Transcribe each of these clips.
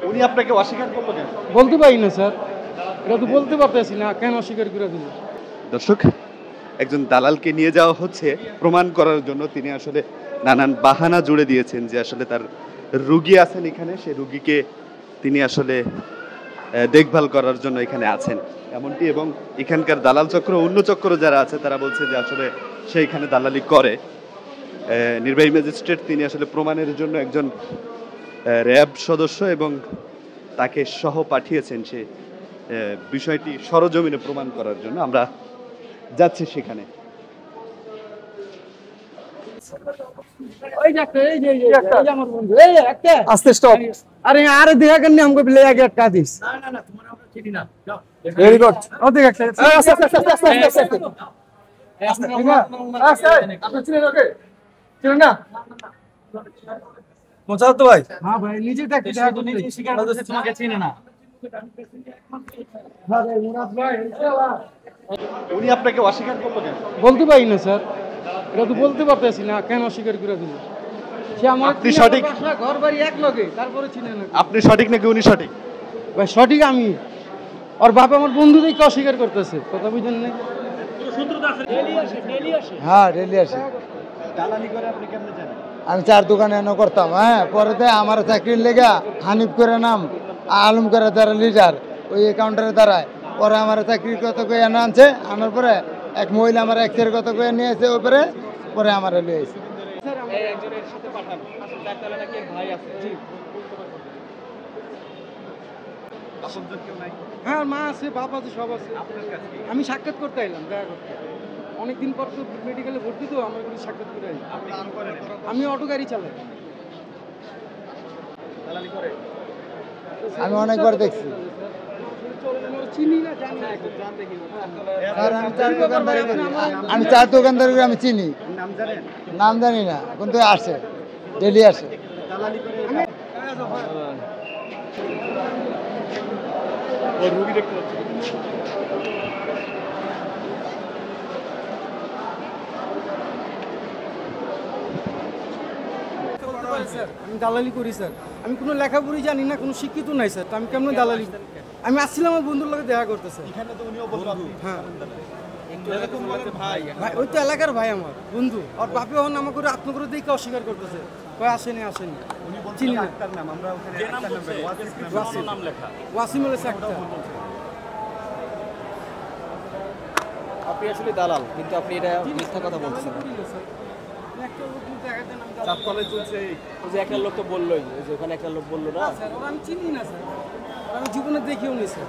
উনি আপনাকে অস্বীকার করলো কেন? বলতে পারি না স্যার, এটা তো বলতে পারতেছি না কেন অস্বীকার করে দিল। দর্শক, একজন দালালকে নিয়ে যাওয়া হচ্ছে প্রমাণ করার জন্য। তিনি আসলে নানান বাহানা জুড়ে দিয়েছেন যে আসলে তার রুগী আছেন এখানে, সে রুগীকে তিনি আসলে দেখভাল করার জন্য এখানে আছেন এমনটি। এবং এখানকার দালাল চক্র, অন্য চক্র যারা আছে তারা বলছে যে আসলে সে এখানে দালালি করে। নির্বাহী ম্যাজিস্ট্রেট তিনি আসলে প্রমাণের জন্য একজন র্যাব সদস্য এবং তাকে সহ পাঠিয়েছেন সে বিষয়টি সরজমিনে প্রমাণ করার জন্য। আমরা যাচ্ছি সেখানে। আস্তে স্টপ। আরে আরে দেখা কেন हमको ले आके अटका दिस। ना ना ना तुम्हारा আমরা চিনি না। Very good. ও দেখ একটা। আস্তে আস্তে আস্তে আস্তে আস্তে। আপনি চিনেন ওকে? চিনেন না? মোচাত তো ভাই। হ্যাঁ ভাই, নিজে দেখতে দেখা তো নিজে স্বীকার করতেছে তোমাকে চিনে না। আরে মুরাদ ভাই, উনি আপনাকে অস্বীকার করলো কেন? বলতে পারি না স্যার, এটা তো বলতে পারতেছি না কেন অস্বীকার করে দিল। সে আমার আপনি সঠিক, ঘর বাড়ি এক লগে, তারপরে চিনে না। আপনি সঠিক নাকি উনি সঠিক? ভাই সঠিক আমি, আর বাবা আমার বন্ধু দেখে অস্বীকার করতেছে। কথা বুঝেন না? হ্যাঁ ডেলি আসে। দালালি করে আপনি কেমনে জানেন? আমি চার দোকানে এনে করতাম। হ্যাঁ, পরেতে আমার চাকরির লেগা হানিফ করে নাম, আলম করে তারা লিডার ওই কাউন্টারে দাঁড়ায়। পরে আমার চাকরির কত করে এনে আনছে, আনার পরে এক মহিলা আমার এক্সের কত করে নিয়ে এসে ওই পরে আমার লিয়ে এসে। হ্যাঁ, মা আছে, বাপ আছে, সব আছে। আমি সাক্ষাৎ করতে এলাম, দেখা করতে। অনেকদিন পর তো মেডিকেলে ভর্তি, তো আমার কোনো সাক্ষাৎ করে এলাম। আমি অটো গাড়ি চালাই। আমি অনেকবার দেখছি। আমি চার দোকানদার আমি চিনি, নাম জানি না, কিন্তু আসে, ডেলি আসে। আমি দালালি করি স্যার, আমি কোনো লেখাপড়ি জানি না, কোনো শিক্ষিত নাই স্যার, তো আমি কেমন দালালি? আমি আসছিলাম আমার বন্ধুর লোকে দেখা করতেছে। হ্যাঁ ভাই, ওই তো এলাকার ভাই আমার বন্ধু, আর বাপে হন আমার করে আত্ম করে দেখে অস্বীকার করতেছে, কয় আসেনি আসেনি। চিনি না, ওয়াসিম আল একটা। আপনি আসলে দালাল, কিন্তু আপনি এটা মিথ্যা কথা বলছেন। একটা লোক তো বললোই, ওখানে একটা লোক বললো না। আমি চিনি না স্যার, আমি জীবনে দেখিও নি স্যার।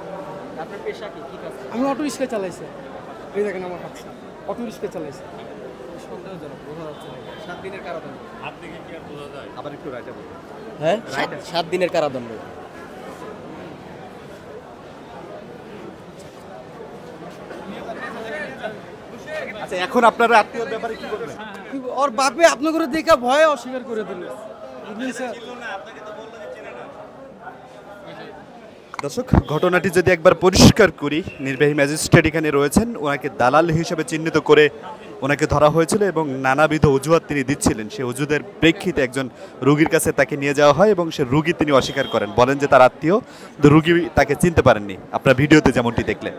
আপনার পেশা কি? কি কাজ? আমি অটো রিক্সা চালাই স্যার। এই দেখেন আমার হাত, অটো রিক্সা চালাইছে। সন্দেহজনক, বোঝা যাচ্ছে না। 7 দিনের কারাদণ্ড। হাত থেকে কি আর বোঝা যায়? আবার একটু রাইটে বলুন। হ্যাঁ, 7 দিনের কারাদণ্ড। আচ্ছা, এখন আপনারা আত্মীয়র ব্যাপারে কি বলবেন? ওর বাপে আপনার করে দেখা ভয়ে অস্বীকার করে দিল। দর্শক, ঘটনাটি যদি একবার পরিষ্কার করি, নির্বাহী ম্যাজিস্ট্রেট এখানে রয়েছেন, ওনাকে দালাল হিসেবে চিহ্নিত করে ওনাকে ধরা হয়েছিল এবং নানাবিধ অজুহাত তিনি দিচ্ছিলেন। সেই অজুহাতের প্রেক্ষিতে একজন রুগীর কাছে তাকে নিয়ে যাওয়া হয় এবং সে রুগী তিনি অস্বীকার করেন, বলেন যে তার আত্মীয়, রুগী তাকে চিনতে পারেননি। আপনার ভিডিওতে যেমনটি দেখলেন।